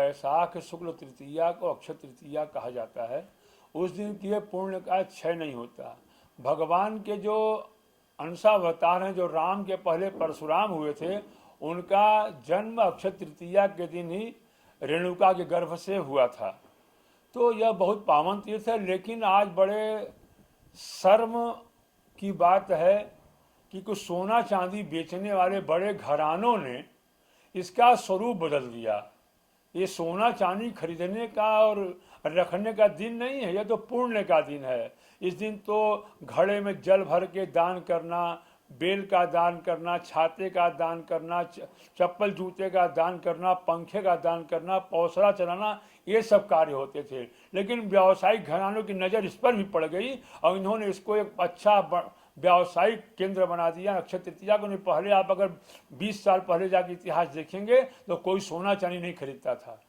बैसाख शुक्ल तृतीया को अक्षय तृतीया कहा जाता है। उस दिन किए पुण्य का क्षय नहीं होता। भगवान के जो अंशावतार हैं, जो राम के पहले परशुराम हुए थे, उनका जन्म अक्षय तृतीया के दिन ही रेणुका के गर्भ से हुआ था। तो यह बहुत पावन तीर्थ है। लेकिन आज बड़े शर्म की बात है कि कुछ सोना चांदी बेचने वाले बड़े घरानों ने इसका स्वरूप बदल दिया। ये सोना चांदी खरीदने का और रखने का दिन नहीं है, यह तो पुण्य का दिन है। इस दिन तो घड़े में जल भर के दान करना, बेल का दान करना, छाते का दान करना, चप्पल जूते का दान करना, पंखे का दान करना, पौसरा चलाना, ये सब कार्य होते थे। लेकिन व्यावसायिक घरानों की नज़र इस पर भी पड़ गई और इन्होंने इसको एक अच्छा व्यावसायिक केंद्र बना दिया अक्षय तृतीया को। नहीं, पहले आप अगर 20 साल पहले जाके इतिहास देखेंगे तो कोई सोना चांदी नहीं खरीदता था।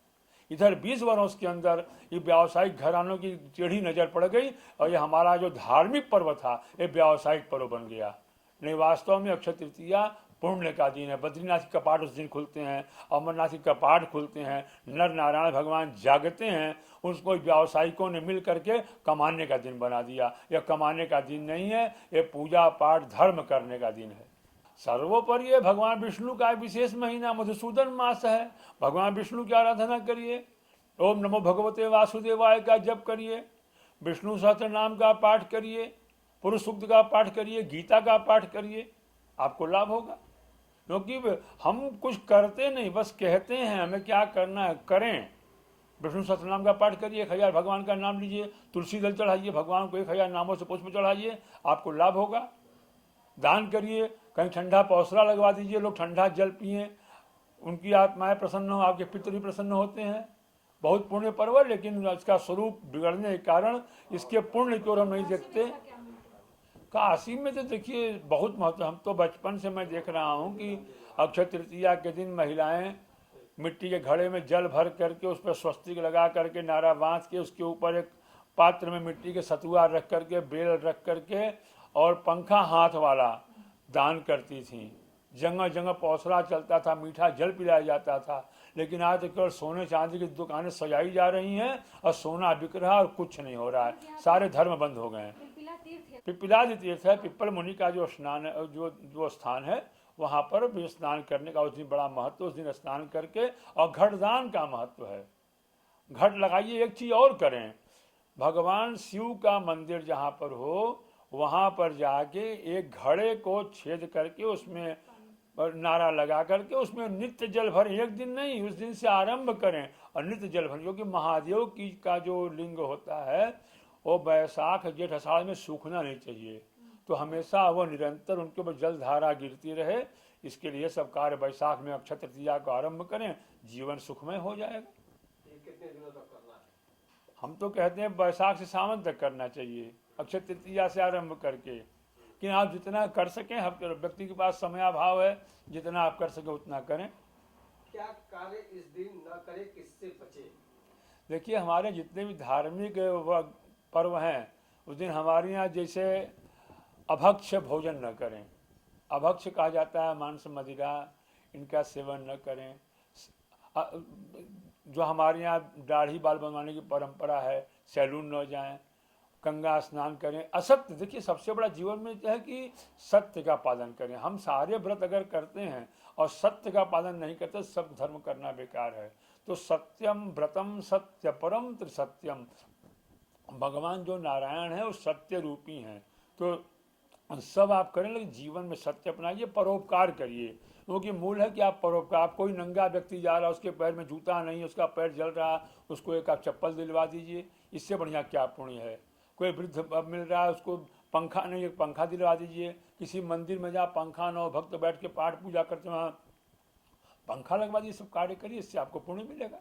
इधर 20 वर्षों के अंदर ये व्यावसायिक घरानों की टेढ़ी नज़र पड़ गई और ये हमारा जो धार्मिक पर्व था ये व्यावसायिक पर्व बन गया। नहीं, वास्तव में अक्षय तृतीया पुण्य का दिन है। बद्रीनाथ के कपाट उस दिन खुलते हैं, अमरनाथ के कपाट खुलते हैं, नर नारायण भगवान जागते हैं। उसको व्यावसायिकों ने मिल करके कमाने का दिन बना दिया। यह कमाने का दिन नहीं है, ये पूजा पाठ धर्म करने का दिन है। सर्वोपरि ये भगवान विष्णु का विशेष महीना मधुसूदन मास है। भगवान विष्णु की आराधना करिए, ओम नमो भगवते वासुदेवाय का जप करिए, विष्णु सहस्त्र नाम का पाठ करिए, पुरुष सूक्त का पाठ करिए, गीता का पाठ करिए, आपको लाभ होगा। क्योंकि हम कुछ करते नहीं, बस कहते हैं हमें क्या करना है करें। विष्णु सहस्त्रनाम का पाठ करिए, 1000 भगवान का नाम लीजिए, तुलसी दल चढ़ाइए, भगवान को 1000 नामों से पुष्प चढ़ाइए, आपको लाभ होगा। दान करिए, कहीं ठंडा पौसरा लगवा दीजिए, लोग ठंडा जल पिए, उनकी आत्माएं प्रसन्न हो, आपके पितृ भी प्रसन्न होते हैं। बहुत पुण्य पर्व है, लेकिन इसका स्वरूप बिगड़ने के कारण इसके पुण्य की ओर हम नहीं देखते। काशी में तो देखिए बहुत महत्व। हम तो बचपन से मैं देख रहा हूँ कि अक्षय तृतीया के दिन महिलाएं मिट्टी के घड़े में जल भर करके उस पर स्वस्तिक लगा करके नारा बांध के उसके ऊपर एक पात्र में मिट्टी के सतुआ रख करके, बेल रख करके और पंखा हाथ वाला दान करती थी। जगह जगह पौसरा चलता था, मीठा जल पिलाया जाता था। लेकिन आज तो केवल सोने चांदी की दुकानें सजाई जा रही हैं और सोना बिक रहा है और कुछ नहीं हो रहा है। सारे धर्म बंद हो गए हैं। पिपलाद तीर्थ है, पिप्पल मुनि का जो स्नान जो स्थान है, वहाँ पर भी स्नान करने का उस दिन बड़ा महत्व। उस दिन स्नान करके और घटदान का महत्व है। घट लगाइए। एक चीज़ और करें, भगवान शिव का मंदिर जहाँ पर हो वहाँ पर जाके एक घड़े को छेद करके उसमें नारा लगा करके उसमें नित्य जल भरें। एक दिन नहीं, उस दिन से आरंभ करें और नित्य जल भरें। क्योंकि महादेव की का जो लिंग होता है वो बैसाख जेठ आषाढ़ में सूखना नहीं चाहिए, तो हमेशा वो निरंतर उनके ऊपर जल धारा गिरती रहे। इसके लिए सब कार्य बैसाख में अक्षय तृतीया को आरंभ करें, जीवन सुखमय हो जाएगा। कितने दिनों तक करना है? हम तो कहते हैं बैसाख से सावन तक करना चाहिए, अक्षय तृतीया से आरंभ करके। कि आप जितना कर सकें, हर व्यक्ति के पास समयाभाव है, जितना आप कर सकें उतना करें। क्या कार्य इस दिन न करें, किससे बचे? देखिए, हमारे जितने भी धार्मिक पर्व हैं उस दिन हमारे यहाँ जैसे अभक्ष भोजन न करें। अभक्ष कहा जाता है मांस मदिरा, इनका सेवन न करें। जो हमारे यहाँ दाढ़ी बाल बनवाने की परंपरा है, सैलून न जाएं, गंगा स्नान करें। असत्य, देखिए सबसे बड़ा जीवन में है कि सत्य का पालन करें। हम सारे व्रत अगर करते हैं और सत्य का पालन नहीं करते, सब धर्म करना बेकार है। तो सत्यम व्रतम सत्य परम त्रिसत्यम, भगवान जो नारायण है वो सत्य रूपी हैं। तो सब आप करें, लेकिन जीवन में सत्य अपनाइए, परोपकार करिए। क्योंकि मूल है कि आप परोपकार। आप कोई नंगा व्यक्ति जा रहा है, उसके पैर में जूता नहीं, उसका पैर जल रहा, उसको एक आप चप्पल दिलवा दीजिए, इससे बढ़िया क्या पुण्य है। कोई वृद्ध मिल रहा है, उसको पंखा नहीं, एक पंखा दिलवा दीजिए। किसी मंदिर में जहाँ पंखा न हो, भक्त बैठ के पाठ पूजा करते वहाँ पंखा लगवा दीजिए। सब कार्य करिए, इससे आपको पुण्य मिलेगा।